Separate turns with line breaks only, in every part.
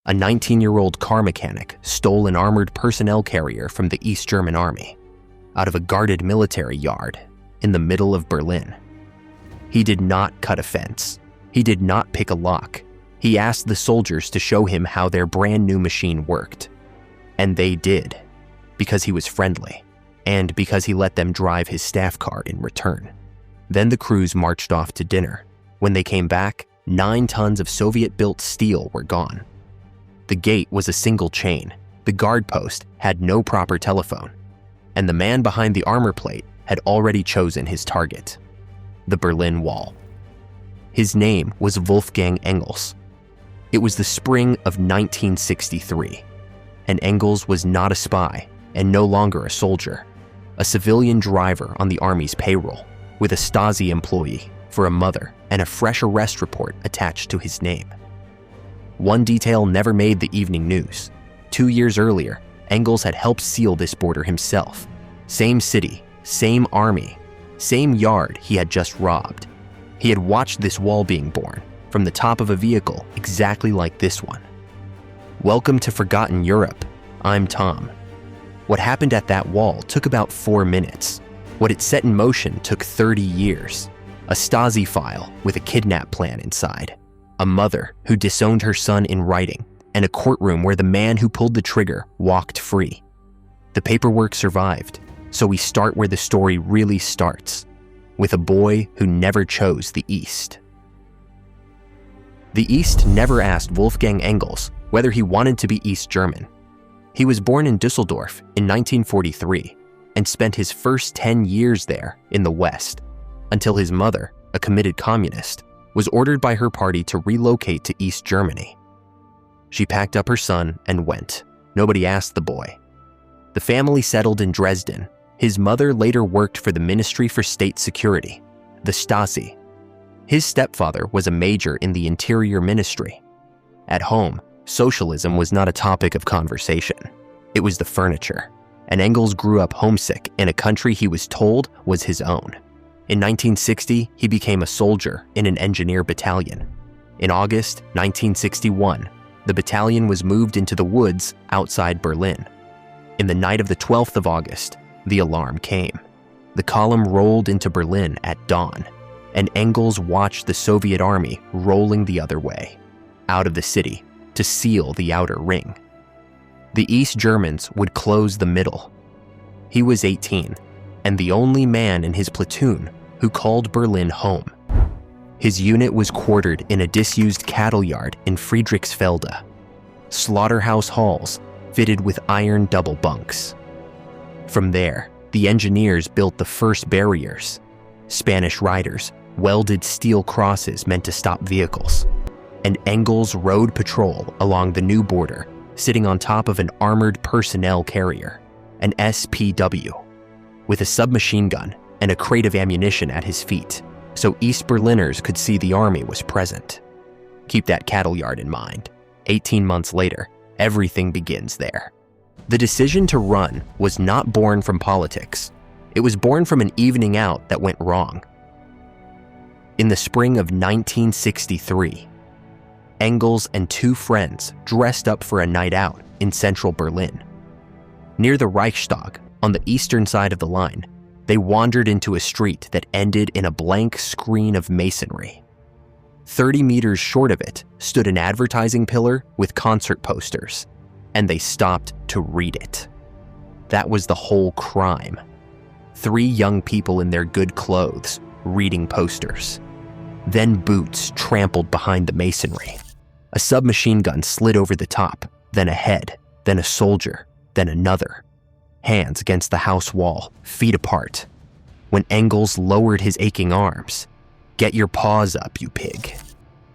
A 19-year-old car mechanic stole an armored personnel carrier from the East German army out of a guarded military yard in the middle of Berlin. He did not cut a fence. He did not pick a lock. He asked the soldiers to show him how their brand new machine worked. And they did, because he was friendly, and because he let them drive his staff car in return. Then the crews marched off to dinner. When they came back, 9 tons of Soviet-built steel were gone. The gate was a single chain. The guard post had no proper telephone. And the man behind the armor plate had already chosen his target, the Berlin Wall. His name was Wolfgang Engels. It was the spring of 1963, and Engels was not a spy and no longer a soldier, a civilian driver on the army's payroll, with a Stasi employee for a mother and a fresh arrest report attached to his name. One detail never made the evening news. 2 years earlier, Engels had helped seal this border himself. Same city, same army, same yard he had just robbed. He had watched this wall being born from the top of a vehicle exactly like this one. Welcome to Forgotten Europe. I'm Tom. What happened at that wall took about 4 minutes. What it set in motion took 30 years. A Stasi file with a kidnap plan inside. A mother who disowned her son in writing, and a courtroom where the man who pulled the trigger walked free. The paperwork survived, so we start where the story really starts, with a boy who never chose the East. The East never asked Wolfgang Engels whether he wanted to be East German. He was born in Düsseldorf in 1943 and spent his first 10 years there in the West, until his mother, a committed communist, was ordered by her party to relocate to East Germany. She packed up her son and went. Nobody asked the boy. The family settled in Dresden. His mother later worked for the Ministry for State Security, the Stasi. His stepfather was a major in the Interior Ministry. At home, socialism was not a topic of conversation. It was the furniture, and Engels grew up homesick in a country he was told was his own. In 1960, he became a soldier in an engineer battalion. In August 1961, the battalion was moved into the woods outside Berlin. In the night of the 12th of August, the alarm came. The column rolled into Berlin at dawn, and Engels watched the Soviet army rolling the other way, out of the city, to seal the outer ring. The East Germans would close the middle. He was 18, and the only man in his platoon who called Berlin home. His unit was quartered in a disused cattle yard in Friedrichsfelde, slaughterhouse halls fitted with iron double bunks. From there, the engineers built the first barriers. Spanish riders welded steel crosses meant to stop vehicles, and Engels rode patrol along the new border, sitting on top of an armored personnel carrier, an SPW, with a submachine gun and a crate of ammunition at his feet, so East Berliners could see the army was present. Keep that cattle yard in mind. 18 months later, everything begins there. The decision to run was not born from politics. It was born from an evening out that went wrong. In the spring of 1963, Engels and 2 friends dressed up for a night out in central Berlin. Near the Reichstag, on the eastern side of the line, they wandered into a street that ended in a blank screen of masonry. 30 meters short of it stood an advertising pillar with concert posters, and they stopped to read it. That was the whole crime. 3 young people in their good clothes reading posters. Then boots trampled behind the masonry. A submachine gun slid over the top, then a head, then a soldier, then another. Hands against the house wall, feet apart. When Engels lowered his aching arms, "Get your paws up, you pig."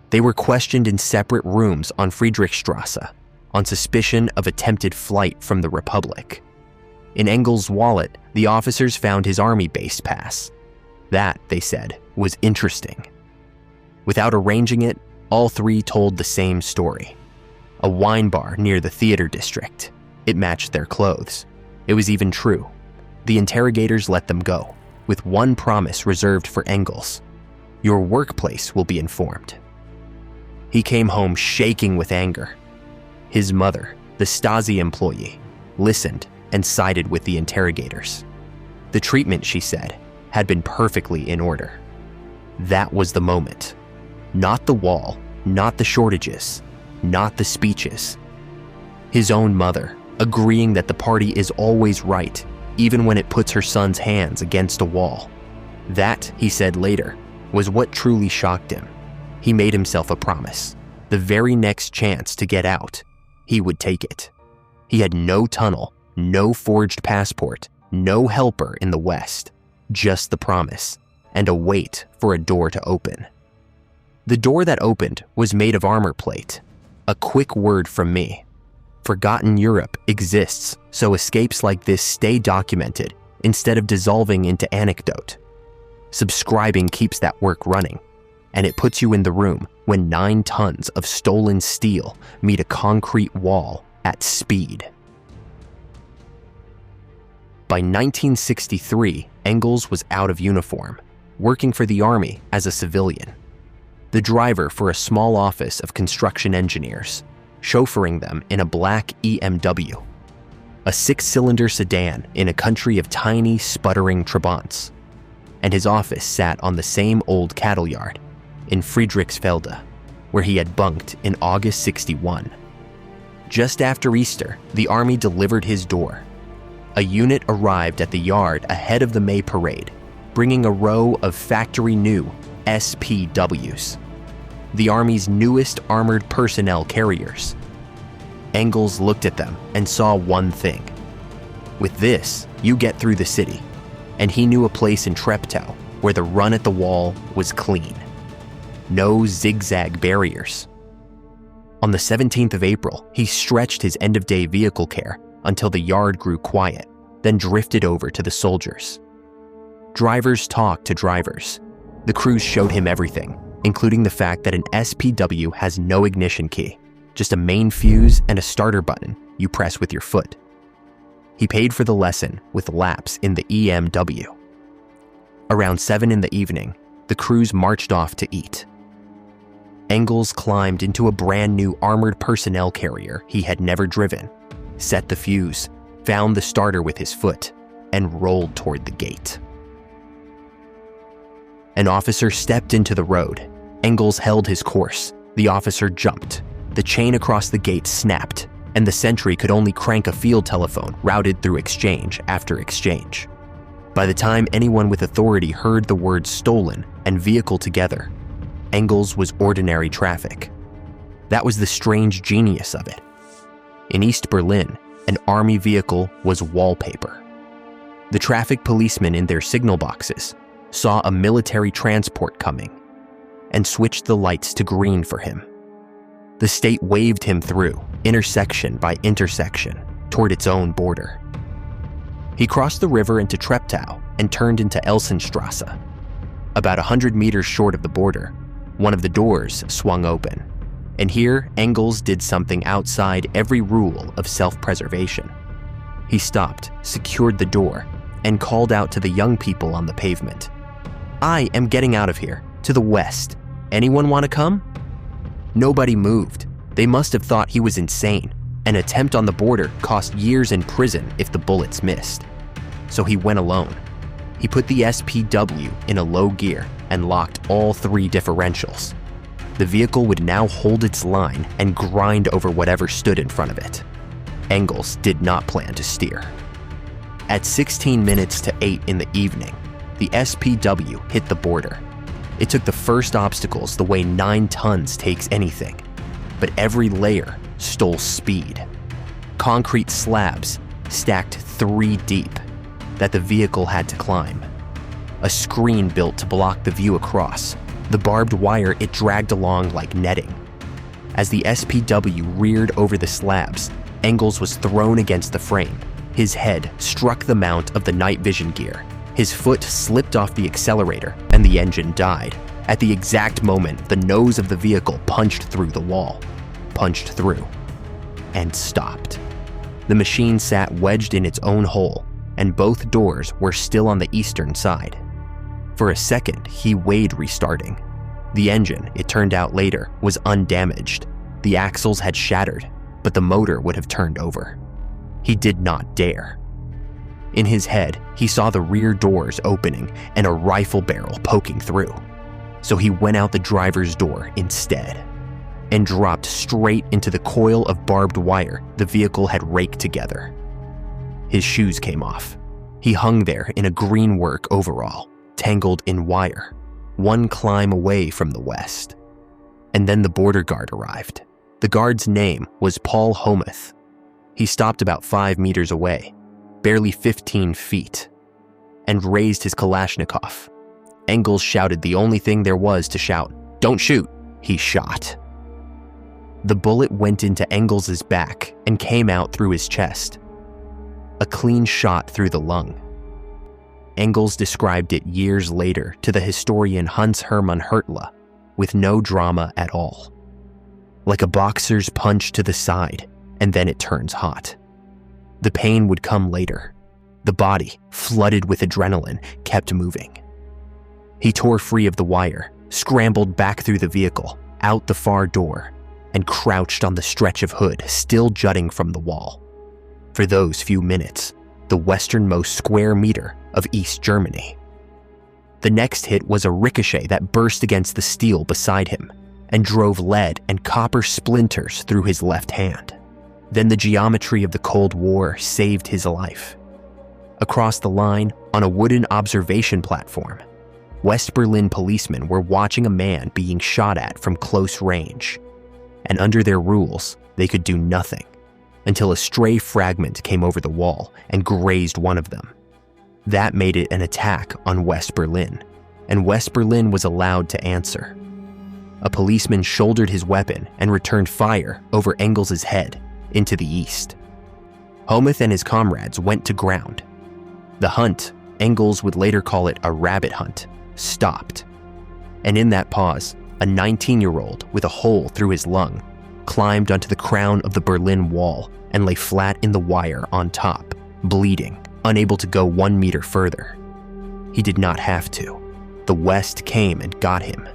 They were questioned in separate rooms on Friedrichstrasse on suspicion of attempted flight from the Republic. In Engels' wallet, the officers found his army base pass. That, they said, was interesting. Without arranging it, all 3 told the same story. A wine bar near the theater district. It matched their clothes. It was even true. The interrogators let them go, with one promise reserved for Engels: your workplace will be informed. He came home shaking with anger. His mother, the Stasi employee, listened and sided with the interrogators. The treatment, she said, had been perfectly in order. That was the moment. Not the wall, not the shortages, not the speeches. His own mother, agreeing that the party is always right, even when it puts her son's hands against a wall. That, he said later, was what truly shocked him. He made himself a promise. The very next chance to get out, he would take it. He had no tunnel, no forged passport, no helper in the West, just the promise and a wait for a door to open. The door that opened was made of armor plate. A quick word from me. Forgotten Europe exists, so escapes like this stay documented instead of dissolving into anecdote. Subscribing keeps that work running, and it puts you in the room when 9 tons of stolen steel meet a concrete wall at speed. By 1963, Engels was out of uniform, working for the army as a civilian. The driver for a small office of construction engineers, chauffeuring them in a black EMW, a 6-cylinder sedan in a country of tiny, sputtering Trabants. And his office sat on the same old cattle yard in Friedrichsfelde, where he had bunked in August '61. Just after Easter, the army delivered his door. A unit arrived at the yard ahead of the May parade, bringing a row of factory-new SPWs, the Army's newest armored personnel carriers. Engels looked at them and saw one thing. With this, you get through the city, and he knew a place in Treptow where the run at the wall was clean. No zigzag barriers. On the 17th of April, he stretched his end-of-day vehicle care until the yard grew quiet, then drifted over to the soldiers. Drivers talked to drivers. The crews showed him everything, including the fact that an SPW has no ignition key, just a main fuse and a starter button you press with your foot. He paid for the lesson with laps in the EMW. Around 7 in the evening, the crews marched off to eat. Engels climbed into a brand new armored personnel carrier he had never driven, set the fuse, found the starter with his foot, and rolled toward the gate. An officer stepped into the road. Engels held his course. The officer jumped. The chain across the gate snapped, and the sentry could only crank a field telephone routed through exchange after exchange. By the time anyone with authority heard the words stolen and vehicle together, Engels was ordinary traffic. That was the strange genius of it. In East Berlin, an army vehicle was wallpaper. The traffic policemen in their signal boxes saw a military transport coming and switched the lights to green for him. The state waved him through, intersection by intersection, toward its own border. He crossed the river into Treptow and turned into Elsenstrasse. About 100 meters short of the border, one of the doors swung open. And here, Engels did something outside every rule of self-preservation. He stopped, secured the door, and called out to the young people on the pavement. "I am getting out of here, to the west. Anyone want to come?" Nobody moved. They must have thought he was insane. An attempt on the border cost years in prison if the bullets missed. So he went alone. He put the SPW in a low gear and locked all 3 differentials. The vehicle would now hold its line and grind over whatever stood in front of it. Engels did not plan to steer. At 16 minutes to 8 in the evening, the SPW hit the border. It took the first obstacles the way 9 tons takes anything, but every layer stole speed. Concrete slabs stacked 3 deep that the vehicle had to climb. A screen built to block the view across. The barbed wire it dragged along like netting. As the SPW reared over the slabs, Engels was thrown against the frame. His head struck the mount of the night vision gear. His foot slipped off the accelerator and the engine died. At the exact moment, the nose of the vehicle punched through the wall. Punched through. And stopped. The machine sat wedged in its own hole, and both doors were still on the eastern side. For a second, he weighed restarting. The engine, it turned out later, was undamaged. The axles had shattered, but the motor would have turned over. He did not dare. In his head, he saw the rear doors opening and a rifle barrel poking through. So he went out the driver's door instead and dropped straight into the coil of barbed wire the vehicle had raked together. His shoes came off. He hung there in a green work overall, tangled in wire, one climb away from the west. And then the border guard arrived. The guard's name was Paul Homuth. He stopped about 5 meters away, barely 15 feet, and raised his Kalashnikov. Engels shouted the only thing there was to shout. "Don't shoot!" He shot. The bullet went into Engels's back and came out through his chest. A clean shot through the lung. Engels described it years later to the historian Hans Hermann Hertla with no drama at all. Like a boxer's punch to the side, and then it turns hot. The pain would come later. The body, flooded with adrenaline, kept moving. He tore free of the wire, scrambled back through the vehicle, out the far door, and crouched on the stretch of hood still jutting from the wall. For those few minutes, the westernmost square meter of East Germany. The next hit was a ricochet that burst against the steel beside him and drove lead and copper splinters through his left hand. Then the geometry of the Cold War saved his life. Across the line, on a wooden observation platform, West Berlin policemen were watching a man being shot at from close range, and under their rules, they could do nothing until a stray fragment came over the wall and grazed one of them. That made it an attack on West Berlin, and West Berlin was allowed to answer. A policeman shouldered his weapon and returned fire over Engels's head into the east. Homuth and his comrades went to ground. The hunt, Engels would later call it a rabbit hunt, stopped. And in that pause, a 19-year-old with a hole through his lung climbed onto the crown of the Berlin Wall and lay flat in the wire on top, bleeding, unable to go 1 meter further. He did not have to. The West came and got him.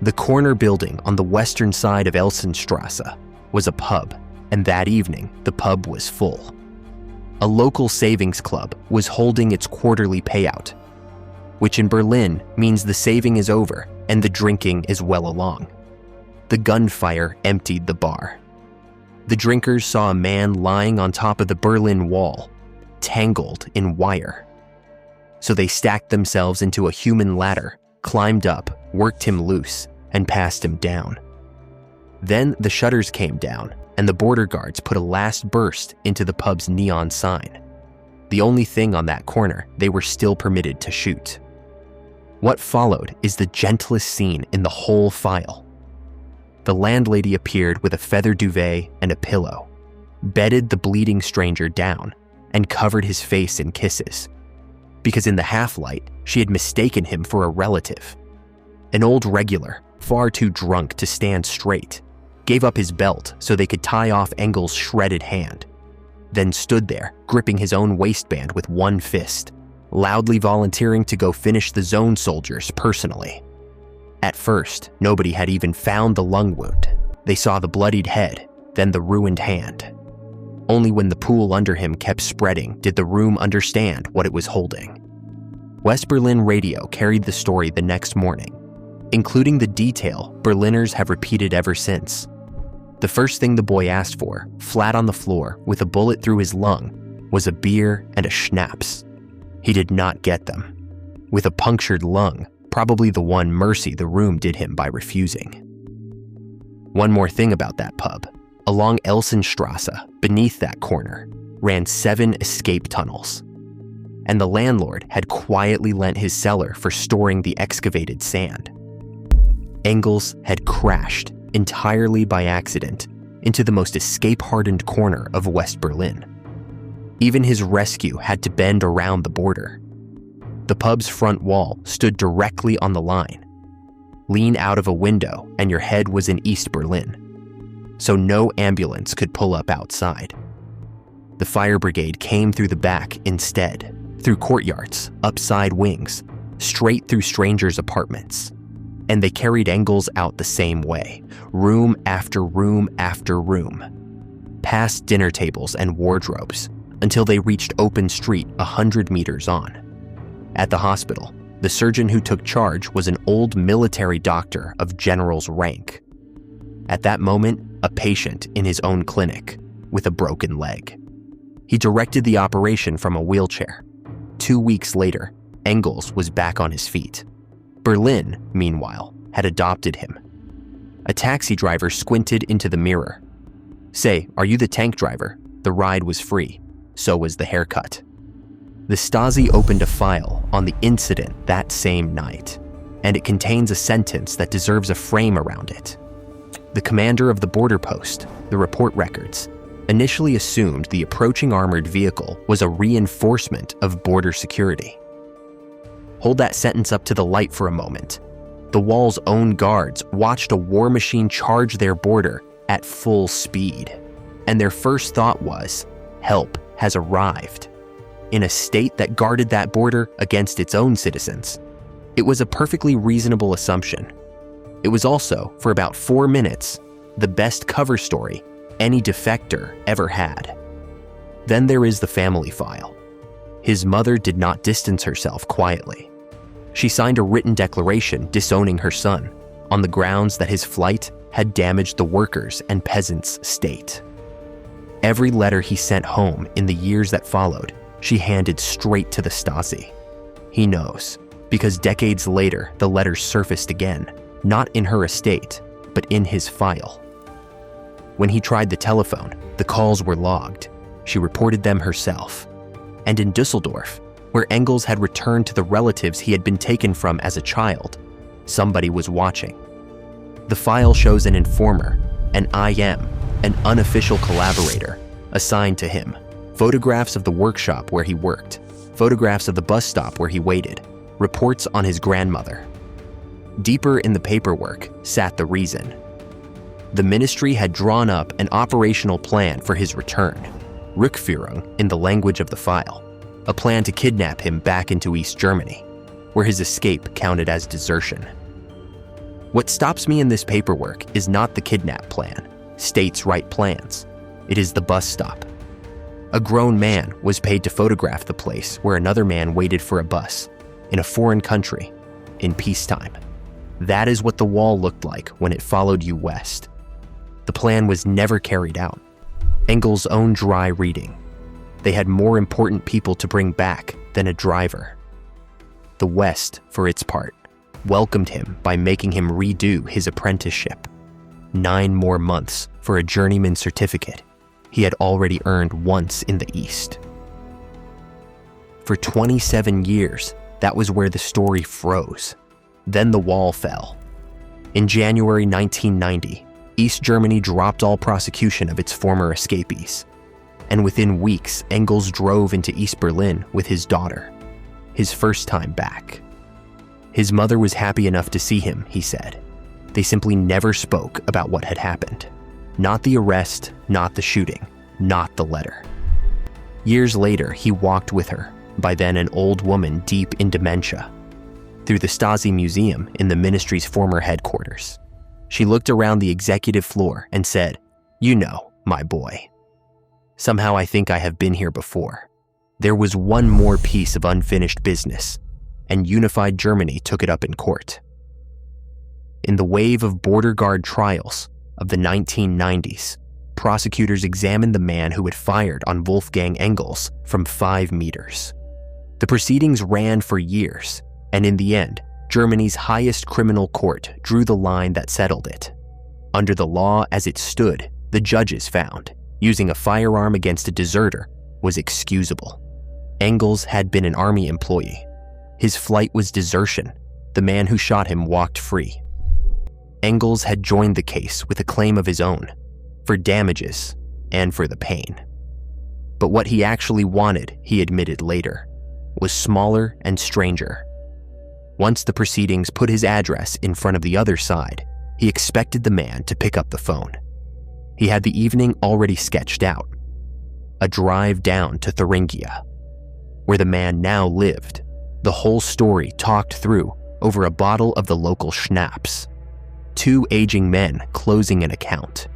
The corner building on the western side of Elsenstrasse was a pub, and that evening the pub was full. A local savings club was holding its quarterly payout, which in Berlin means the saving is over and the drinking is well along. The gunfire emptied the bar. The drinkers saw a man lying on top of the Berlin Wall, tangled in wire. So they stacked themselves into a human ladder, climbed up, worked him loose, and passed him down. Then the shutters came down, and the border guards put a last burst into the pub's neon sign. The only thing on that corner they were still permitted to shoot. What followed is the gentlest scene in the whole file. The landlady appeared with a feather duvet and a pillow, bedded the bleeding stranger down, and covered his face in kisses. Because in the half-light, she had mistaken him for a relative. An old regular, far too drunk to stand straight, gave up his belt so they could tie off Engels' shredded hand, then stood there, gripping his own waistband with one fist, loudly volunteering to go finish the zone soldiers personally. At first, nobody had even found the lung wound. They saw the bloodied head, then the ruined hand. Only when the pool under him kept spreading did the room understand what it was holding. West Berlin radio carried the story the next morning, including the detail Berliners have repeated ever since. The first thing the boy asked for, flat on the floor with a bullet through his lung, was a beer and a schnapps. He did not get them. With a punctured lung, probably the one mercy the room did him by refusing. One more thing about that pub. Along Elsenstrasse, beneath that corner, ran 7 escape tunnels. And the landlord had quietly lent his cellar for storing the excavated sand. Engels had crashed entirely by accident into the most escape-hardened corner of West Berlin. Even his rescue had to bend around the border. The pub's front wall stood directly on the line. Lean out of a window and your head was in East Berlin, so no ambulance could pull up outside. The fire brigade came through the back instead, through courtyards, up side wings, straight through strangers' apartments. And they carried Engels out the same way, room after room after room, past dinner tables and wardrobes, until they reached open street 100 meters on. At the hospital, the surgeon who took charge was an old military doctor of general's rank. At that moment, a patient in his own clinic with a broken leg. He directed the operation from a wheelchair. 2 weeks later, Engels was back on his feet. Berlin, meanwhile, had adopted him. A taxi driver squinted into the mirror. "Say, are you the tank driver? The ride was free. So was the haircut." The Stasi opened a file on the incident that same night, and it contains a sentence that deserves a frame around it. The commander of the border post, the report records, initially assumed the approaching armored vehicle was a reinforcement of border security. Hold that sentence up to the light for a moment. The wall's own guards watched a war machine charge their border at full speed, and their first thought was, help has arrived. In a state that guarded that border against its own citizens, it was a perfectly reasonable assumption. It was also, for about 4 minutes, the best cover story any defector ever had. Then there is the family file. His mother did not distance herself quietly. She signed a written declaration disowning her son on the grounds that his flight had damaged the workers' and peasants' state. Every letter he sent home in the years that followed, she handed straight to the Stasi. He knows, because decades later the letters surfaced again, not in her estate, but in his file. When he tried the telephone, the calls were logged. She reported them herself. And in Dusseldorf, where Engels had returned to the relatives he had been taken from as a child, somebody was watching. The file shows an informer, an IM, an unofficial collaborator, assigned to him, photographs of the workshop where he worked, photographs of the bus stop where he waited, reports on his grandmother. Deeper in the paperwork sat the reason. The ministry had drawn up an operational plan for his return, Rückführung in the language of the file, a plan to kidnap him back into East Germany, where his escape counted as desertion. What stops me in this paperwork is not the kidnap plan, states' right plans. It is the bus stop. A grown man was paid to photograph the place where another man waited for a bus, in a foreign country, in peacetime. That is what the wall looked like when it followed you west. The plan was never carried out. Engels' own dry reading. They had more important people to bring back than a driver. The West, for its part, welcomed him by making him redo his apprenticeship. 9 more months for a journeyman certificate he had already earned once in the East. For 27 years, that was where the story froze. Then the wall fell. In January 1990, East Germany dropped all prosecution of its former escapees. And within weeks, Engels drove into East Berlin with his daughter, his first time back. His mother was happy enough to see him, he said. They simply never spoke about what had happened. Not the arrest, not the shooting, not the letter. Years later, he walked with her, by then an old woman deep in dementia, through the Stasi Museum in the ministry's former headquarters. She looked around the executive floor and said, "You know, my boy. Somehow I think I have been here before. There was one more piece of unfinished business, and unified Germany took it up in court." In the wave of border guard trials of the 1990s, prosecutors examined the man who had fired on Wolfgang Engels from 5 meters. The proceedings ran for years, and in the end, Germany's highest criminal court drew the line that settled it. Under the law as it stood, the judges found using a firearm against a deserter was excusable. Engels had been an army employee. His flight was desertion. The man who shot him walked free. Engels had joined the case with a claim of his own, for damages and for the pain. But what he actually wanted, he admitted later, was smaller and stranger. Once the proceedings put his address in front of the other side, he expected the man to pick up the phone. He had the evening already sketched out. A drive down to Thuringia, where the man now lived, the whole story talked through over a bottle of the local schnapps. 2 aging men closing an account.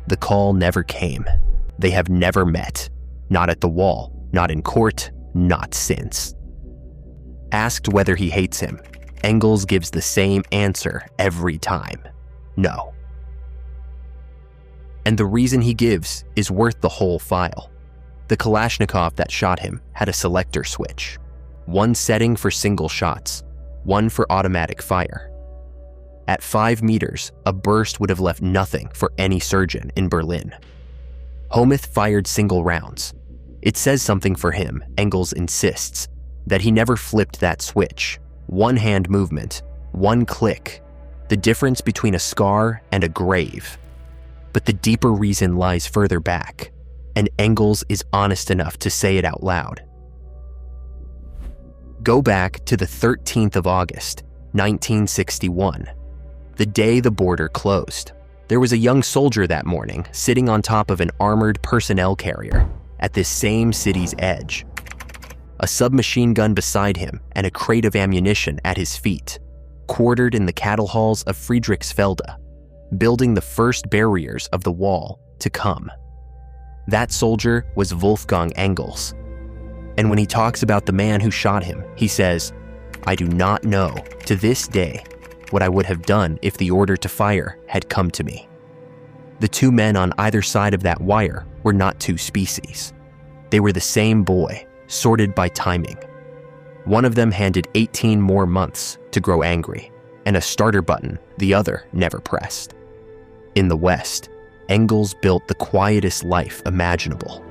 The call never came. They have never met. Not at the wall, not in court, not since. Asked whether he hates him, Engels gives the same answer every time. No. And the reason he gives is worth the whole file. The Kalashnikov that shot him had a selector switch. 1 setting for single shots, 1 for automatic fire. At 5 meters, a burst would have left nothing for any surgeon in Berlin. Houmuth fired single rounds. It says something for him, Engels insists, that he never flipped that switch. 1 hand movement, 1 click, the difference between a scar and a grave. But the deeper reason lies further back, and Engels is honest enough to say it out loud. Go back to the 13th of August, 1961, the day the border closed. There was a young soldier that morning sitting on top of an armored personnel carrier at this same city's edge. A submachine gun beside him and a crate of ammunition at his feet, quartered in the cattle halls of Friedrichsfelde, building the first barriers of the wall to come. That soldier was Wolfgang Engels. And when he talks about the man who shot him, he says, "I do not know, to this day, what I would have done if the order to fire had come to me." The 2 men on either side of that wire were not 2 species. They were the same boy, sorted by timing. One of them handed 18 more months to grow angry, and a starter button the other never pressed. In the West, Engels built the quietest life imaginable.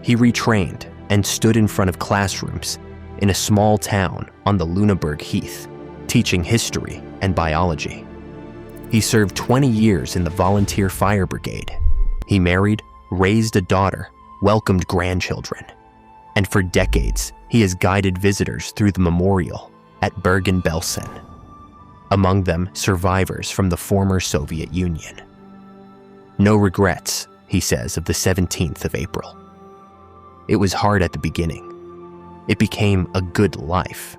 He retrained and stood in front of classrooms in a small town on the Lüneburg Heath, teaching history and biology. He served 20 years in the volunteer fire brigade. He married, raised a daughter, welcomed grandchildren. And for decades, he has guided visitors through the memorial at Bergen-Belsen. Among them, survivors from the former Soviet Union. No regrets, he says, of the 17th of April. It was hard at the beginning. It became a good life.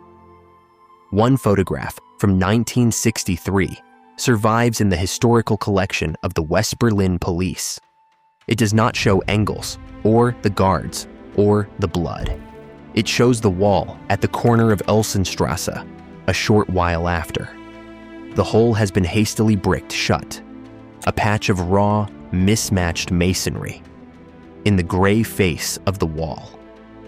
One photograph from 1963 survives in the historical collection of the West Berlin police. It does not show Engels, or the guards, or the blood. It shows the wall at the corner of Elsenstrasse a short while after. The hole has been hastily bricked shut, a patch of raw, mismatched masonry in the gray face of the wall,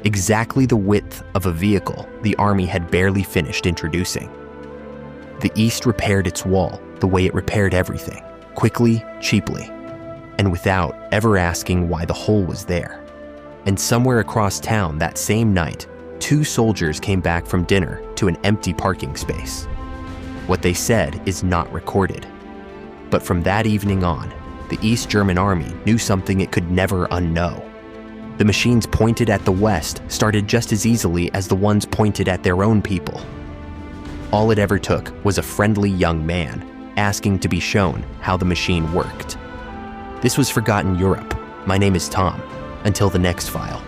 exactly the width of a vehicle the army had barely finished introducing. The East repaired its wall the way it repaired everything, quickly, cheaply, and without ever asking why the hole was there. And somewhere across town that same night, 2 soldiers came back from dinner to an empty parking space. What they said is not recorded. But from that evening on, the East German army knew something it could never unknow. The machines pointed at the West started just as easily as the ones pointed at their own people. All it ever took was a friendly young man asking to be shown how the machine worked. This was Forgotten Europe. My name is Tom. Until the next file.